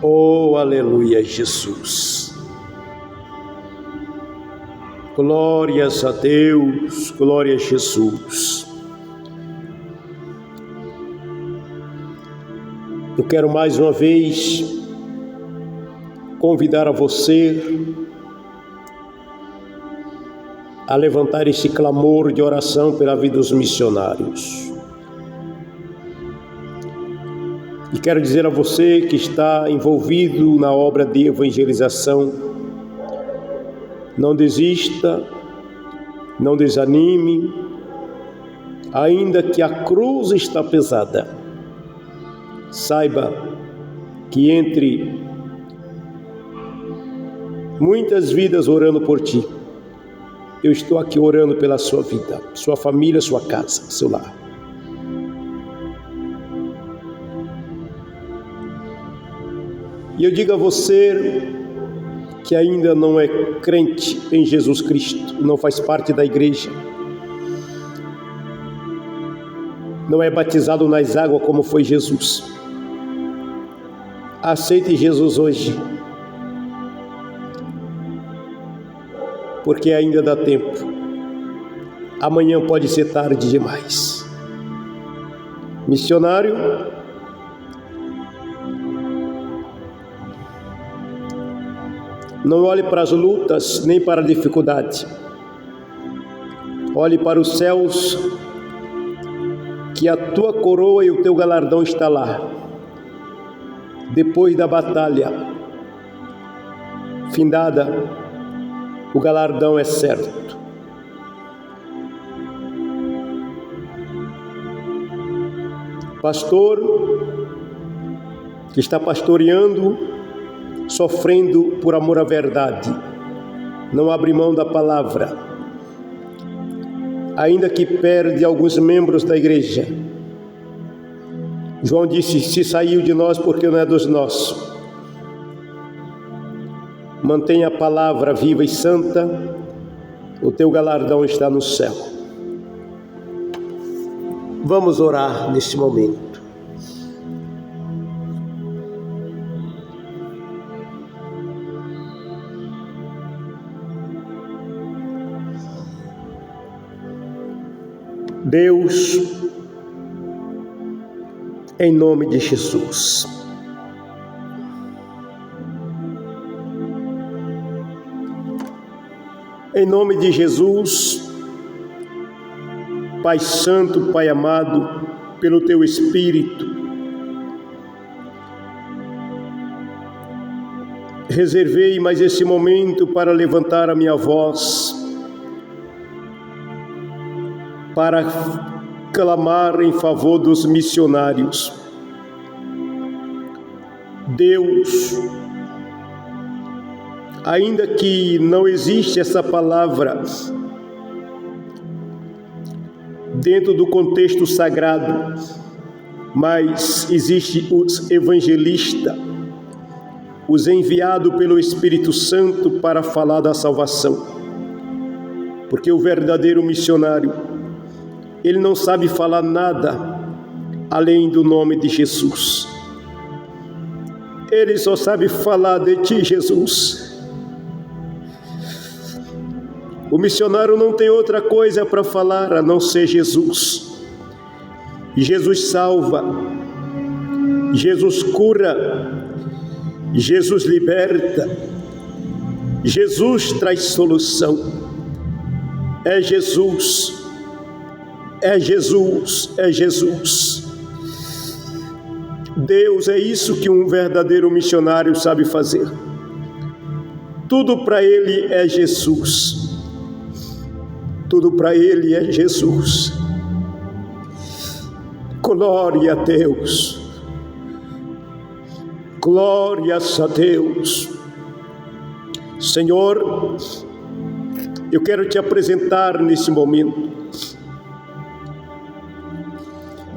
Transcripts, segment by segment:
Oh, aleluia, Jesus. Glórias a Deus, glória a Jesus. Eu quero mais uma vez convidar a você a levantar esse clamor de oração pela vida dos missionários. E quero dizer a você que está envolvido na obra de evangelização, não desista, não desanime, ainda que a cruz está pesada. Saiba que entre muitas vidas orando por ti, eu estou aqui orando pela sua vida, sua família, sua casa, seu lar. E eu digo a você que ainda não é crente em Jesus Cristo, não faz parte da igreja, não é batizado nas águas como foi Jesus. Aceite Jesus hoje, porque ainda dá tempo. Amanhã pode ser tarde demais. Missionário, não olhe para as lutas, nem para a dificuldade. Olhe para os céus, que a tua coroa e o teu galardão está lá. Depois da batalha findada, o galardão é certo. Pastor que está pastoreando, sofrendo por amor à verdade, não abre mão da palavra, ainda que perde alguns membros da igreja. João disse: se saiu de nós, porque não é dos nossos. Mantenha a palavra viva e santa, o teu galardão está no céu. Vamos orar neste momento. Deus, em nome de Jesus, em nome de Jesus, Pai Santo, Pai amado, pelo Teu Espírito, reservei mais esse momento para levantar a minha voz, para clamar em favor dos missionários. Deus, ainda que não existe essa palavra dentro do contexto sagrado, mas existe os evangelistas, os enviados pelo Espírito Santo para falar da salvação. Porque o verdadeiro missionário, ele não sabe falar nada além do nome de Jesus. Ele só sabe falar de ti, Jesus. O missionário não tem outra coisa para falar a não ser Jesus. Jesus salva, Jesus cura, Jesus liberta, Jesus traz solução. É Jesus. É Jesus, é Jesus. Deus, é isso que um verdadeiro missionário sabe fazer. Tudo para ele é Jesus. Tudo para ele é Jesus. Glória a Deus. Glórias a Deus. Senhor, eu quero te apresentar nesse momento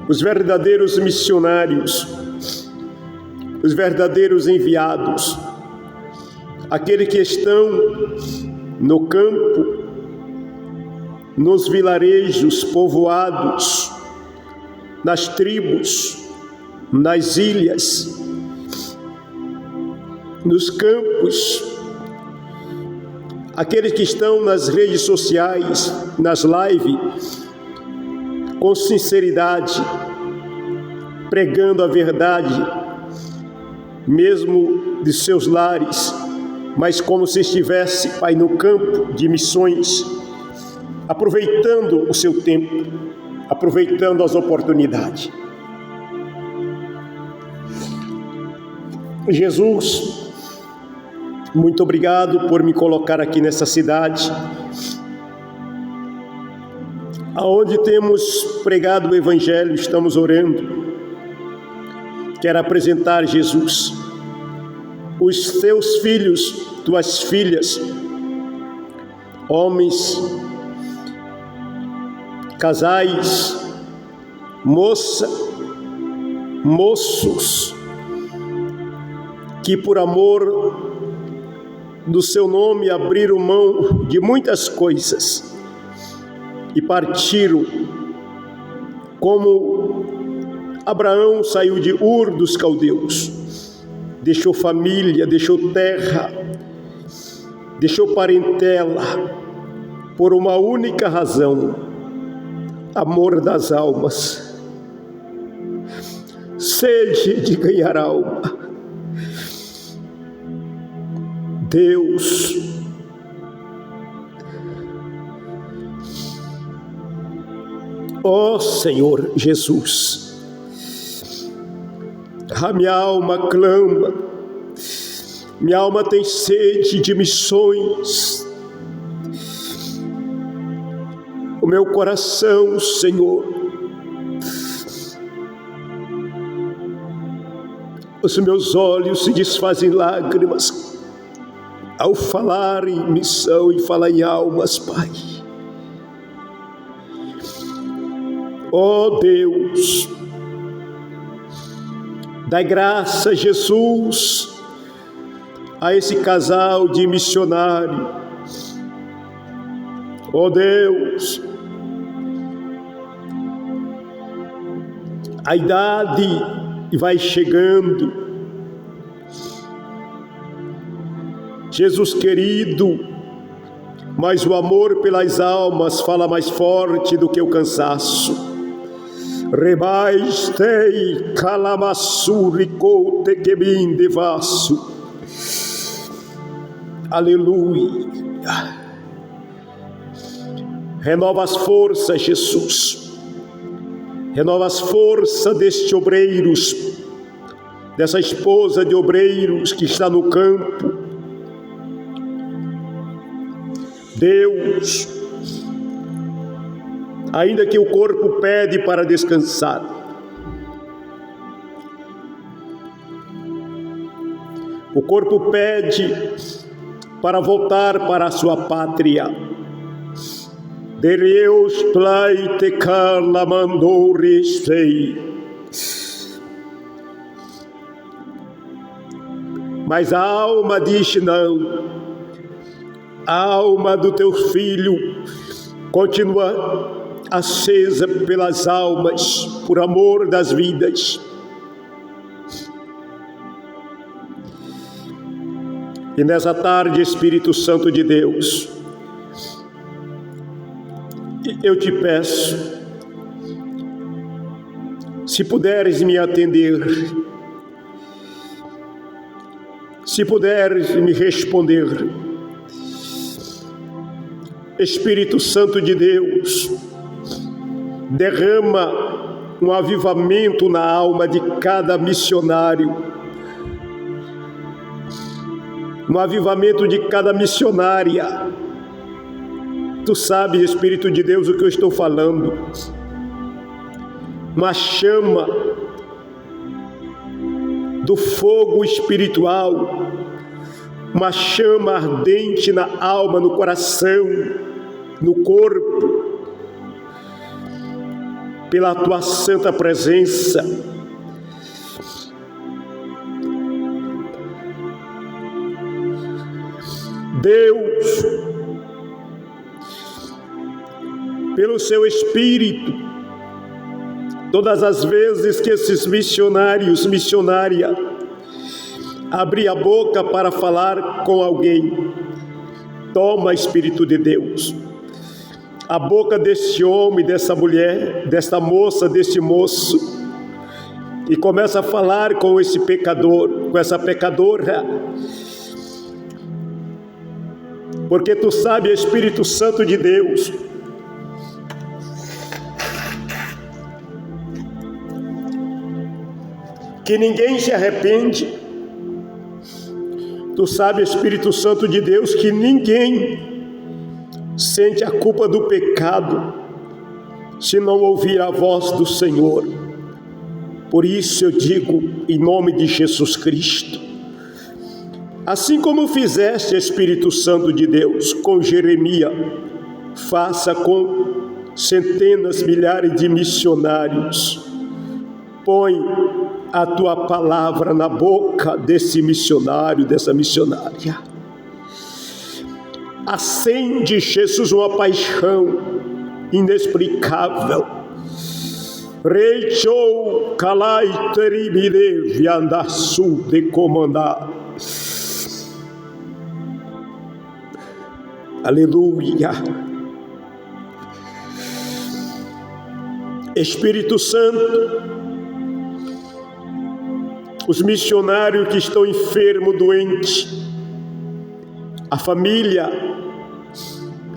os verdadeiros missionários, os verdadeiros enviados, aqueles que estão no campo, nos vilarejos povoados, nas tribos, nas ilhas, nos campos, aqueles que estão nas redes sociais, nas lives, com sinceridade, pregando a verdade, mesmo de seus lares, mas como se estivesse, Pai, no campo de missões, aproveitando o seu tempo, aproveitando as oportunidades. Jesus, muito obrigado por me colocar aqui nessa cidade, aonde temos pregado o Evangelho, estamos orando. Quero apresentar Jesus, os teus filhos, tuas filhas, homens, casais, moça, moços, que por amor do seu nome abriram mão de muitas coisas e partiram, como Abraão saiu de Ur dos Caldeus, deixou família, deixou terra, deixou parentela, por uma única razão: amor das almas, sede de ganhar alma. Deus, ó Senhor Jesus, a minha alma clama, minha alma tem sede de missões, o meu coração, Senhor, os meus olhos se desfazem lágrimas ao falar em missão e falar em almas, Pai. Ó Deus, dai graça, Jesus, a esse casal de missionário. Ó Deus, a idade vai chegando. Jesus querido, mas o amor pelas almas fala mais forte do que o cansaço. Rebaistei calamassurico tequebim devasso. Aleluia. Renova as forças, Jesus. Renova as forças destes obreiros, dessa esposa de obreiros que está no campo. Deus, ainda que o corpo pede para descansar, o corpo pede para voltar para a sua pátria. Deus pleite calamandoristei. Mas a alma diz não. A alma do teu filho continua acesa pelas almas, por amor das vidas. E nessa tarde, Espírito Santo de Deus, eu te peço, se puderes me atender, se puderes me responder, Espírito Santo de Deus, derrama um avivamento na alma de cada missionário, um avivamento de cada missionária. Tu sabes, Espírito de Deus, o que eu estou falando. Uma chama do fogo espiritual, uma chama ardente na alma, no coração, no corpo, pela tua santa presença. Deus, pelo seu Espírito, todas as vezes que esses missionária, abrir a boca para falar com alguém, toma, Espírito de Deus, a boca deste homem, dessa mulher, desta moça, deste moço, e começa a falar com esse pecador, com essa pecadora, porque tu sabe, Espírito Santo de Deus, que ninguém se arrepende. Tu sabe, Espírito Santo de Deus, que ninguém sente a culpa do pecado se não ouvir a voz do Senhor. Por isso eu digo, em nome de Jesus Cristo, assim como fizeste, Espírito Santo de Deus, com Jeremias, faça com centenas, milhares de missionários. Põe a tua palavra na boca desse missionário, dessa missionária. Acende, Jesus, uma paixão inexplicável. Reichou calai teribide viandaçu de comandar. Aleluia. Espírito Santo, os missionários que estão enfermos, doentes, a família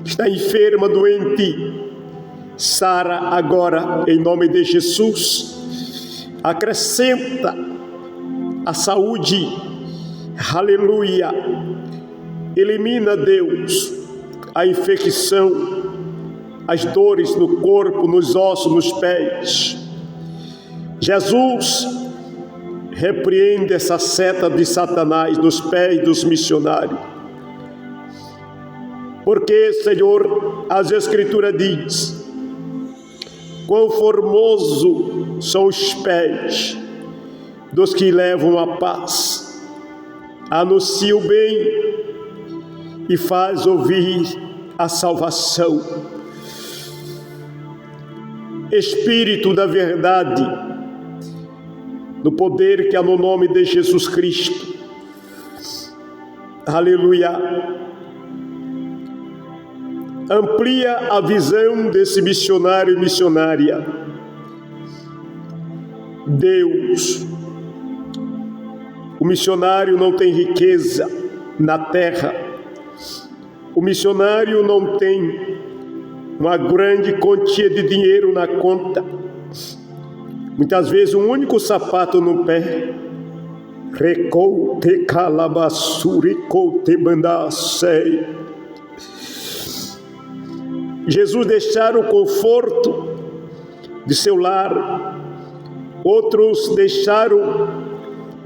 está enferma, doente, sara agora, em nome de Jesus, acrescenta a saúde, aleluia, elimina, Deus, a infecção, as dores no corpo, nos ossos, nos pés. Jesus, repreende essa seta de Satanás nos pés dos missionários. Porque, Senhor, as Escrituras diz: quão formoso são os pés dos que levam a paz, anuncia o bem e faz ouvir a salvação. Espírito da verdade, no poder que há no nome de Jesus Cristo, aleluia, amplia a visão desse missionário e missionária. Deus, o missionário não tem riqueza na terra, o missionário não tem uma grande quantia de dinheiro na conta, muitas vezes um único sapato no pé. Recoute calabassuri coute bandacei. Jesus deixaram o conforto de seu lar, outros deixaram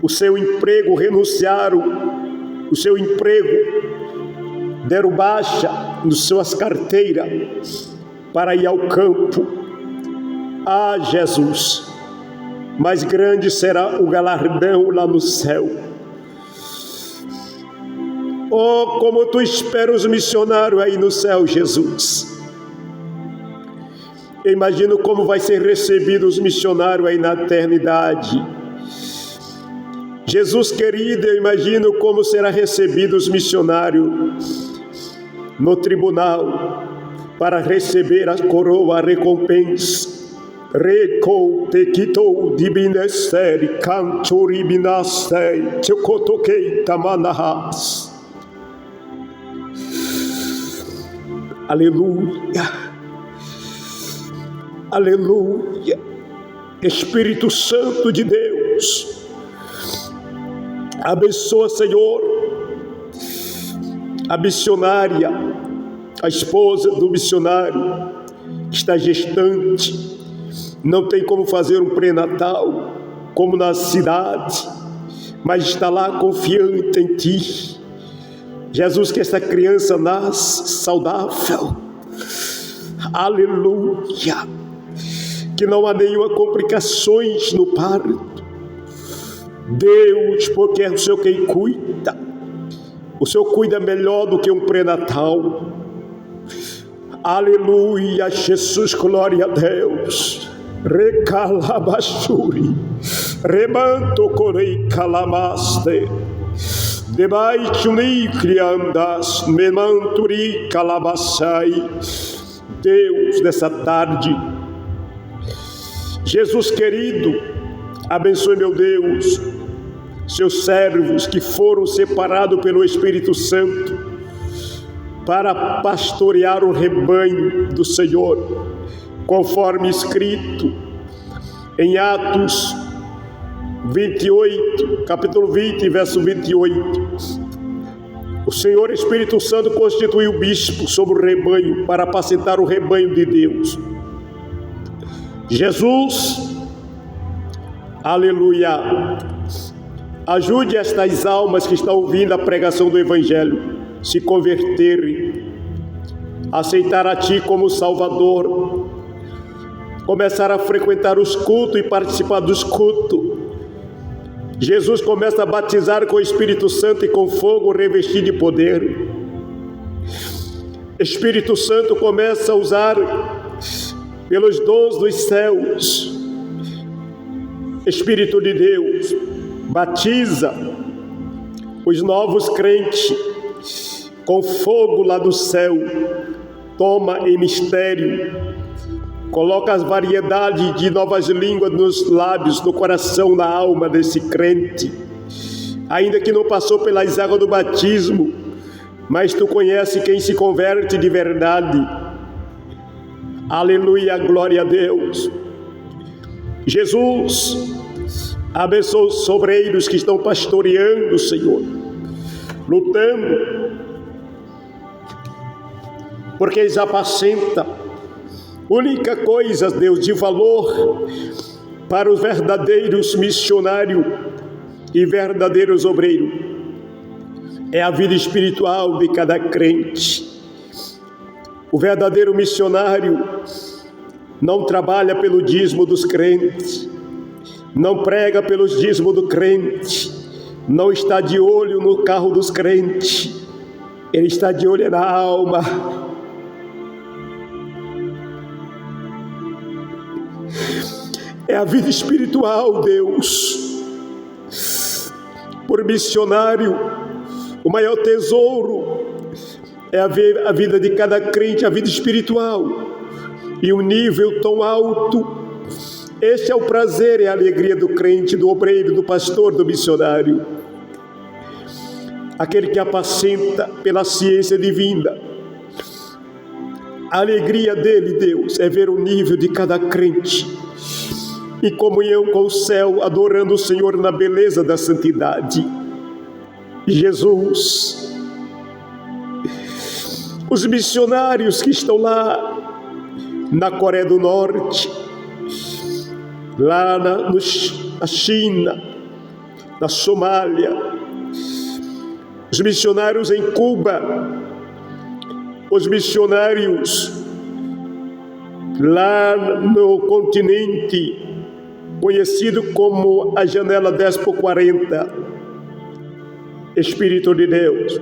o seu emprego, renunciaram o seu emprego, deram baixa nas suas carteiras para ir ao campo. Ah, Jesus, mais grande será o galardão lá no céu. Oh, como tu esperas os missionários aí no céu, Jesus. Eu imagino como vai ser recebido os missionários aí na eternidade. Jesus querido, eu imagino como será recebido os missionários no tribunal para receber a coroa, a recompensa. Recou te quitou de binesteri, canturi binastei, chocotoquei tamanahas. Aleluia, aleluia. Espírito Santo de Deus, abençoa, Senhor, a missionária, a esposa do missionário que está gestante, não tem como fazer um pré-natal como na cidade, mas está lá confiante em Ti. Jesus, que essa criança nasce saudável, aleluia, que não há nenhuma complicações no parto. Deus, porque é o Senhor quem cuida, O Senhor cuida melhor do que um pré-natal. Aleluia, Jesus, glória a Deus. Recalabashuri, remanto corei calamaste, debaixo ni criandas, memanturi calabassai. Deus, nessa tarde, Jesus querido, abençoe, meu Deus, seus servos que foram separados pelo Espírito Santo para pastorear o rebanho do Senhor, conforme escrito em Atos 28, capítulo 20, verso 28. O Senhor Espírito Santo constituiu o bispo sobre o rebanho para apacentar o rebanho de Deus. Jesus, aleluia, ajude estas almas que estão ouvindo a pregação do Evangelho se converterem, aceitar a Ti como Salvador, começar a frequentar os cultos e participar dos cultos. Jesus começa a batizar com o Espírito Santo e com fogo revestido de poder. Espírito Santo começa a usar pelos dons dos céus. Espírito de Deus batiza os novos crentes com fogo lá do céu, toma em mistério, coloca as variedades de novas línguas nos lábios, no coração, na alma desse crente, ainda que não passou pelas águas do batismo, mas tu conheces quem se converte de verdade. Aleluia, glória a Deus. Jesus, abençoa os obreiros que estão pastoreando, Senhor, lutando, porque eles apacentam. Única coisa, Deus, de valor para os verdadeiros missionários e verdadeiros obreiros é a vida espiritual de cada crente. O verdadeiro missionário não trabalha pelo dízimo dos crentes, não prega pelos dízimos do crente, não está de olho no carro dos crentes, ele está de olho na alma. É a vida espiritual, Deus. Por missionário, o maior tesouro é a vida de cada crente, a vida espiritual. E um nível tão alto. Este é o prazer e a alegria do crente, do obreiro, do pastor, do missionário. Aquele que apacenta pela ciência divina. A alegria dele, Deus, é ver o nível de cada crente em comunhão com o céu, adorando o Senhor na beleza da santidade. Jesus, os missionários que estão lá na Coreia do Norte, lá na China, na Somália, os missionários em Cuba, os missionários lá no continente conhecido como a janela 10x40, Espírito de Deus,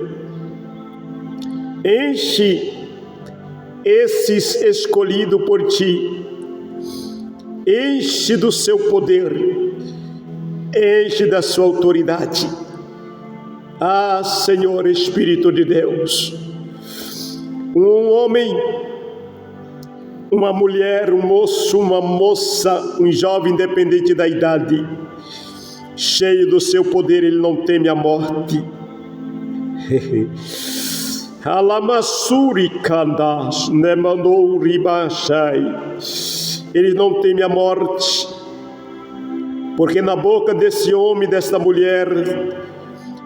enche esses escolhidos por Ti, enche do Seu poder, enche da Sua autoridade. Ah, Senhor Espírito de Deus, um homem, uma mulher, um moço, uma moça, um jovem independente da idade, cheio do Seu poder, ele não teme a morte. Alamassuri kandas nemandou ribachai. Ele não teme a morte, porque na boca desse homem, desta mulher,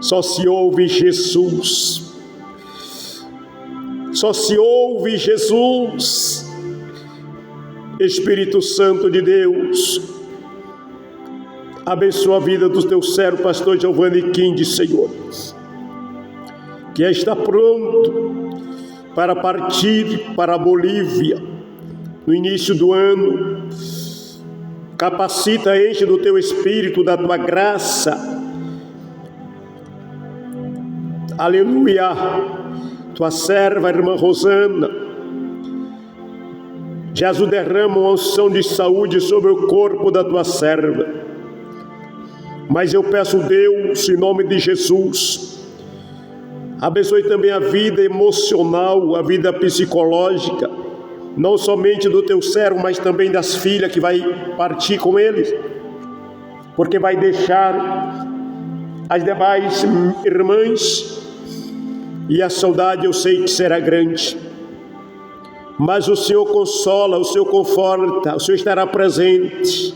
só se ouve Jesus. Só se ouve Jesus. Espírito Santo de Deus, abençoa a vida do teu servo, pastor Giovanni Quinde, Senhor, que está pronto para partir para a Bolívia no início do ano. Capacita, enche do teu Espírito, da tua graça, aleluia, tua serva, irmã Rosana. Jesus, derrama uma unção de saúde sobre o corpo da tua serva. Mas eu peço, Deus, em nome de Jesus, abençoe também a vida emocional, a vida psicológica, não somente do teu servo, mas também das filhas que vai partir com eles, porque vai deixar as demais irmãs, e a saudade eu sei que será grande. Mas o Senhor consola, o Senhor conforta, o Senhor estará presente.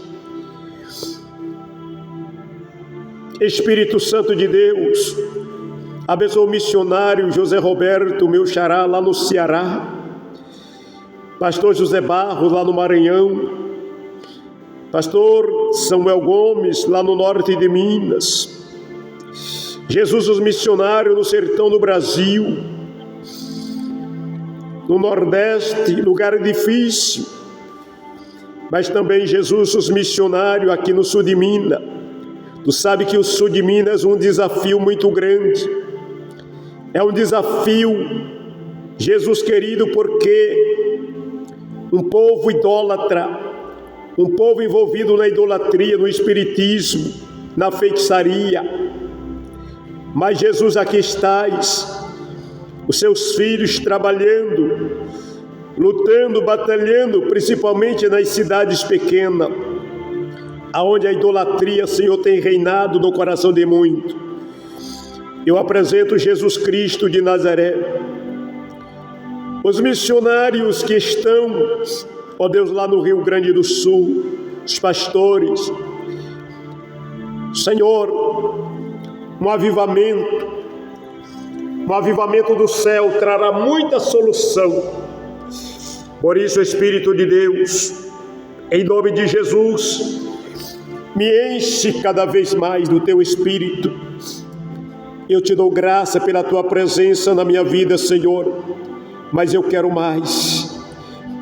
Espírito Santo de Deus, abençoa o missionário José Roberto, meu xará, lá no Ceará. Pastor José Barros, lá no Maranhão. Pastor Samuel Gomes, lá no norte de Minas. Jesus, os missionários no sertão do Brasil, no Nordeste, lugar difícil, mas também, Jesus, os missionários aqui no sul de Minas. Tu sabe que o sul de Minas é um desafio muito grande, é um desafio, Jesus querido, porque um povo idólatra, um povo envolvido na idolatria, no espiritismo, na feitiçaria. Mas Jesus, aqui estás, os seus filhos trabalhando, lutando, batalhando, principalmente nas cidades pequenas, aonde a idolatria, Senhor, tem reinado no coração de muitos. Eu apresento Jesus Cristo de Nazaré, os missionários que estão, ó Deus, lá no Rio Grande do Sul, os pastores. Senhor, um avivamento do céu trará muita solução. Por isso, Espírito de Deus, em nome de Jesus, me enche cada vez mais do teu Espírito. Eu te dou graça pela tua presença na minha vida, Senhor, mas eu quero mais.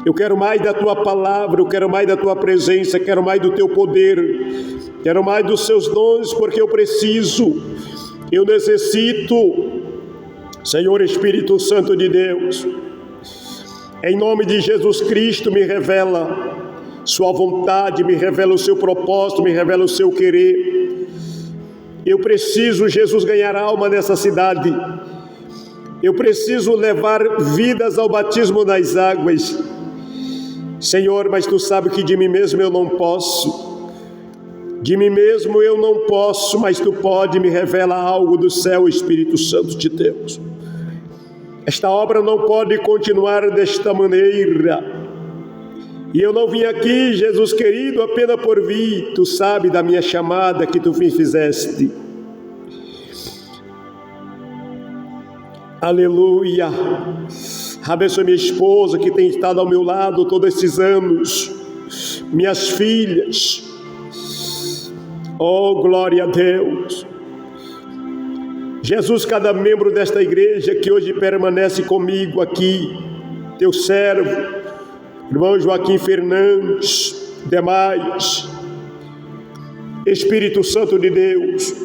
Eu quero mais da tua palavra, eu quero mais da tua presença, quero mais do teu poder, quero mais dos seus dons, porque eu preciso, eu necessito. Senhor Espírito Santo de Deus, em nome de Jesus Cristo, me revela sua vontade, me revela o seu propósito, me revela o seu querer. Eu preciso, Jesus, ganhar alma nessa cidade. Eu preciso levar vidas ao batismo nas águas. Senhor, mas tu sabes que de mim mesmo eu não posso. De mim mesmo eu não posso, mas tu pode, me revela algo do céu, Espírito Santo de Deus. Esta obra não pode continuar desta maneira. E eu não vim aqui, Jesus querido, apenas por vir. Tu sabes da minha chamada que tu me fizeste. Aleluia. Abençoe minha esposa que tem estado ao meu lado todos esses anos. Minhas filhas. Oh, glória a Deus. Jesus, cada membro desta igreja que hoje permanece comigo aqui, teu servo, irmão Joaquim Fernandes, demais, Espírito Santo de Deus,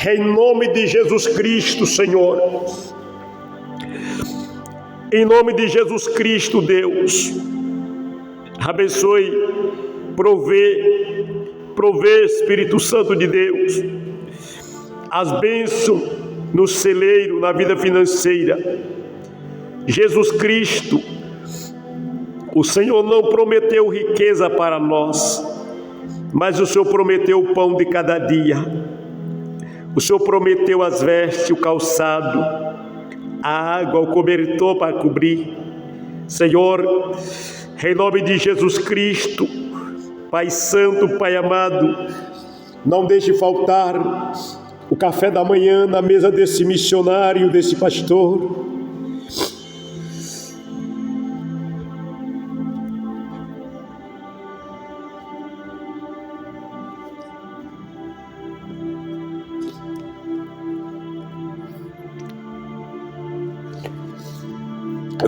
em nome de Jesus Cristo, Senhor, em nome de Jesus Cristo, Deus, abençoe, provê, Espírito Santo de Deus, as bênçãos no celeiro, na vida financeira. Jesus Cristo, o Senhor não prometeu riqueza para nós, mas o Senhor prometeu o pão de cada dia. O Senhor prometeu as vestes, o calçado, a água, o cobertor para cobrir. Senhor, em nome de Jesus Cristo, Pai Santo, Pai amado, não deixe faltar o café da manhã na mesa desse missionário, desse pastor.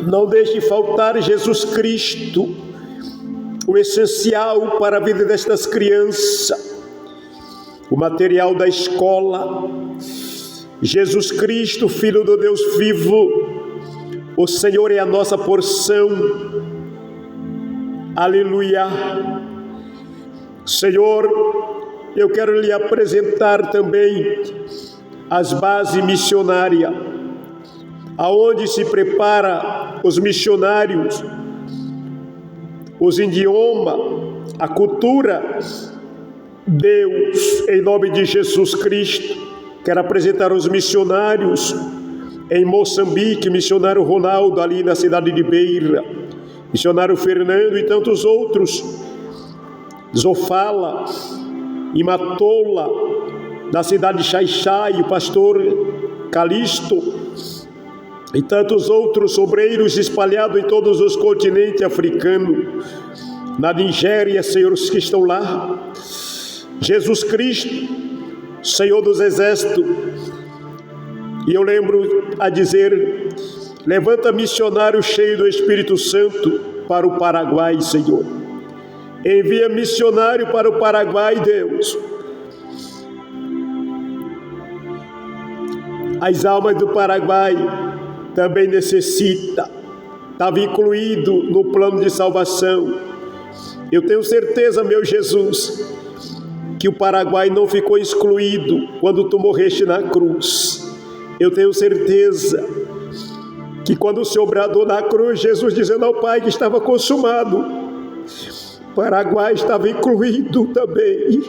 Não deixe faltar, Jesus Cristo, o essencial para a vida destas crianças, o material da escola, Jesus Cristo, Filho do Deus vivo, o Senhor é a nossa porção. Aleluia. Senhor, eu quero lhe apresentar também as bases missionárias, aonde se prepara os missionários, os idiomas, a cultura. Deus, em nome de Jesus Cristo, quero apresentar os missionários em Moçambique, missionário Ronaldo ali na cidade de Beira, missionário Fernando e tantos outros, Zofala e Matola, da cidade de Xai-Xai, o pastor Calixto e tantos outros obreiros espalhados em todos os continentes africanos, na Nigéria, senhores que estão lá. Jesus Cristo, Senhor dos exércitos, e eu lembro a dizer: levanta missionário cheio do Espírito Santo para o Paraguai, Senhor. Envia missionário para o Paraguai, Deus. As almas do Paraguai também necessitam, estava incluído no plano de salvação. Eu tenho certeza, meu Jesus, que o Paraguai não ficou excluído quando tu morreste na cruz. Eu tenho certeza que quando o Senhor bradou na cruz, Jesus dizendo ao Pai que estava consumado, o Paraguai estava incluído também.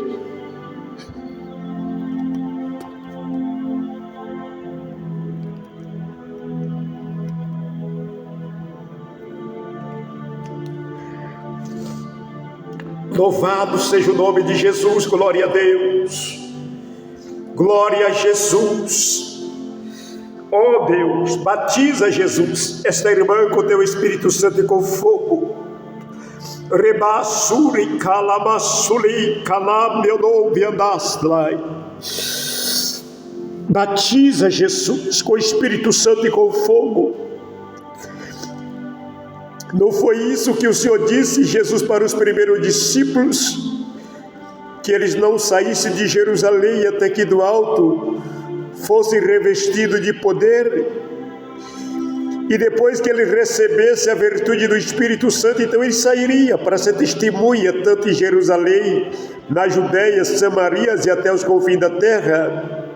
Louvado seja o nome de Jesus, glória a Deus, glória a Jesus. Oh Deus, batiza Jesus, esta irmã com teu Espírito Santo e com fogo. Rebassuri calamassuli calamionouviandastlai. Batiza Jesus com o Espírito Santo e com fogo. Não foi isso que o Senhor disse, Jesus, para os primeiros discípulos? Que eles não saíssem de Jerusalém até que do alto fossem revestidos de poder, e depois que ele recebesse a virtude do Espírito Santo, então ele sairia para ser testemunha, tanto em Jerusalém, na Judéia, Samaria e até os confins da terra.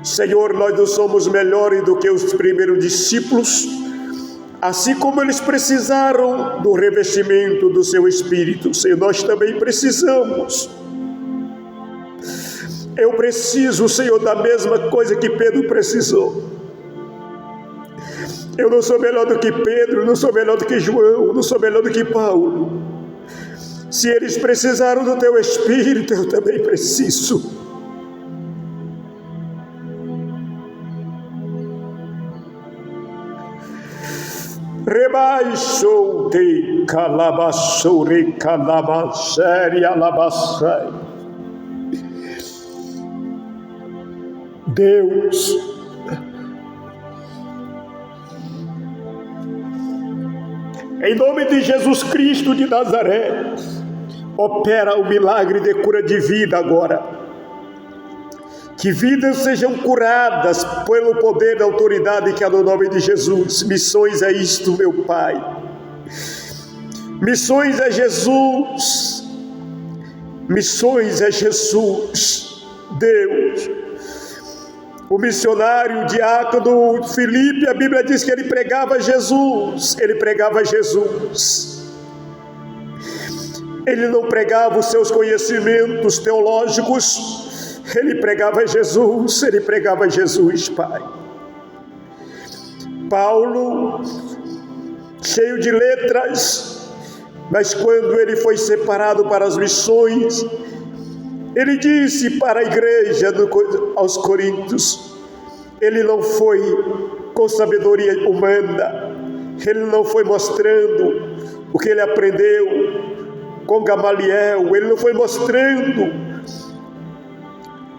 Senhor, nós não somos melhores do que os primeiros discípulos, assim como eles precisaram do revestimento do seu Espírito. Senhor, nós também precisamos. Eu preciso, Senhor, da mesma coisa que Pedro precisou. Eu não sou melhor do que Pedro, não sou melhor do que João, não sou melhor do que Paulo. Se eles precisaram do teu Espírito, eu também preciso. Rebaixou te calabassure calabassere alabassai. Deus, em nome de Jesus Cristo de Nazaré, opera o milagre de cura de vida agora. Que vidas sejam curadas pelo poder da autoridade que há no nome de Jesus. Missões é isto, meu Pai. Missões é Jesus. Missões é Jesus. Deus. O missionário, o diácono Filipe, a Bíblia diz que ele pregava Jesus. Ele pregava Jesus. Ele não pregava os seus conhecimentos teológicos. Ele pregava Jesus. Ele pregava Jesus, Pai. Paulo, cheio de letras, mas quando ele foi separado para as missões, ele disse para a igreja aos Coríntios, ele não foi com sabedoria humana, ele não foi mostrando o que ele aprendeu com Gamaliel, ele não foi mostrando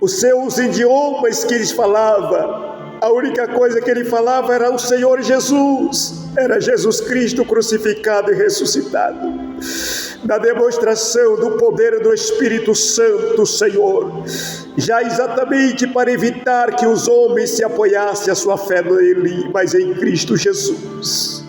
os seus idiomas que ele falava. A única coisa que ele falava era o Senhor Jesus, era Jesus Cristo crucificado e ressuscitado. da demonstração do poder do Espírito Santo, Senhor, já exatamente para evitar que os homens se apoiassem a sua fé nele, mas em Cristo Jesus.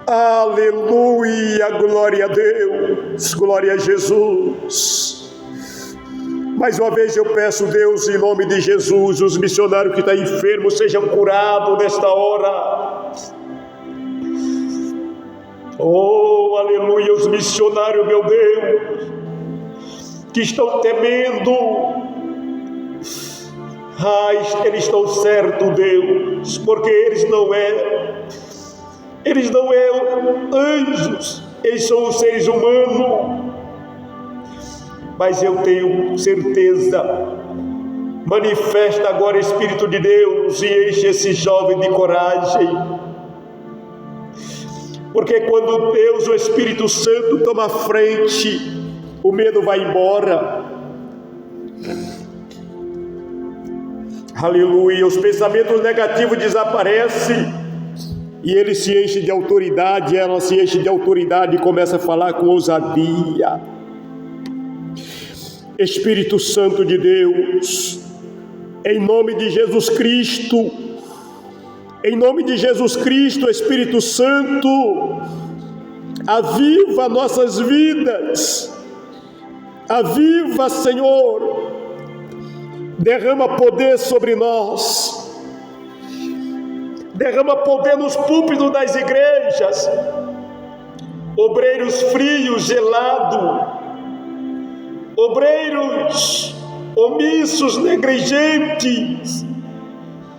Aleluia, glória a Deus, glória a Jesus. Mais uma vez eu peço, Deus, em nome de Jesus, os missionários que estão enfermos sejam curados nesta hora. Oh, aleluia, os missionários, meu Deus, que estão temendo. Eles estão certos, Deus, porque eles não anjos, eles são os seres humanos. Mas eu tenho certeza, manifesta agora o Espírito de Deus e enche esse jovem de coragem. Porque quando Deus, o Espírito Santo, toma a frente, o medo vai embora. Aleluia, os pensamentos negativos desaparecem e ele se enche de autoridade, ela se enche de autoridade e começa a falar com ousadia. Espírito Santo de Deus, em nome de Jesus Cristo, Espírito Santo, aviva nossas vidas, aviva, Senhor, derrama poder sobre nós, derrama poder nos púlpitos das igrejas, obreiros frios, gelados, obreiros omissos, negligentes,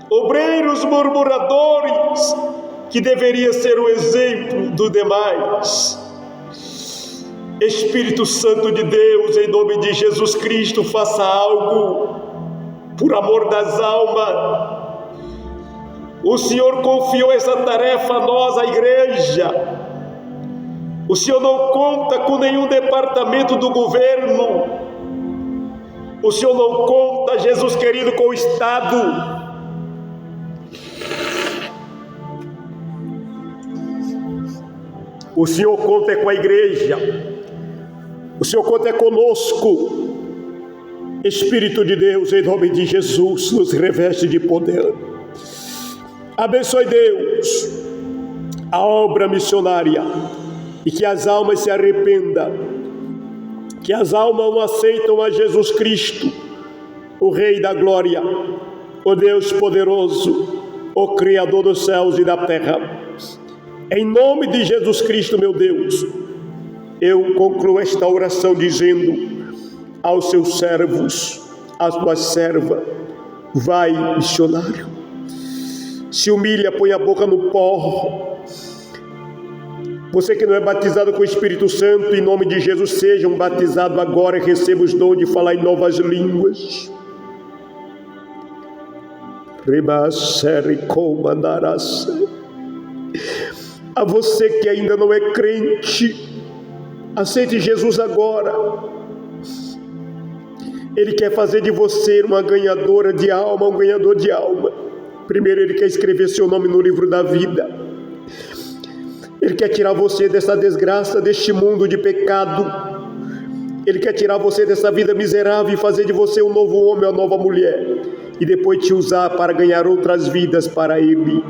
obreiros murmuradores, que deveria ser o exemplo dos demais. Espírito Santo de Deus, em nome de Jesus Cristo, faça algo por amor das almas. O Senhor confiou essa tarefa a nós, a igreja. O Senhor não conta com nenhum departamento do governo. O Senhor não conta, Jesus querido, com o Estado. O Senhor conta com a igreja. O Senhor conta conosco. Espírito de Deus, em nome de Jesus, nos reveste de poder. Abençoe, Deus, a obra missionária. E que as almas se arrependam, que as almas não aceitam a Jesus Cristo, o Rei da Glória, o Deus poderoso, o Criador dos céus e da terra. Em nome de Jesus Cristo, meu Deus, eu concluo esta oração dizendo aos seus servos, às tuas servas: vai, missionário, se humilha, põe a boca no pó. Você que não é batizado com o Espírito Santo, em nome de Jesus, sejam batizados agora e recebam os dons de falar em novas línguas. A você que ainda não é crente, aceite Jesus agora. Ele quer fazer de você uma ganhadora de alma, um ganhador de alma. Primeiro, Ele quer escrever seu nome no livro da vida. Ele quer tirar você dessa desgraça, deste mundo de pecado. Ele quer tirar você dessa vida miserável e fazer de você um novo homem, uma nova mulher. E depois te usar para ganhar outras vidas para Ele.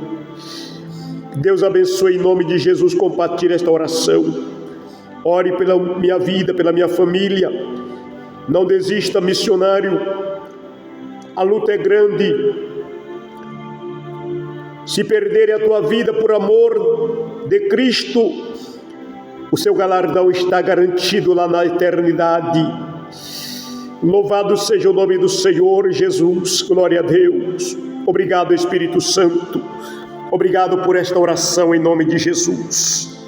Deus abençoe em nome de Jesus. Compartilhe esta oração. Ore pela minha vida, pela minha família. Não desista, missionário. A luta é grande. Se perder a tua vida por amor de Cristo, o seu galardão está garantido lá na eternidade. Louvado seja o nome do Senhor Jesus. Glória a Deus. Obrigado, Espírito Santo. Obrigado por esta oração em nome de Jesus.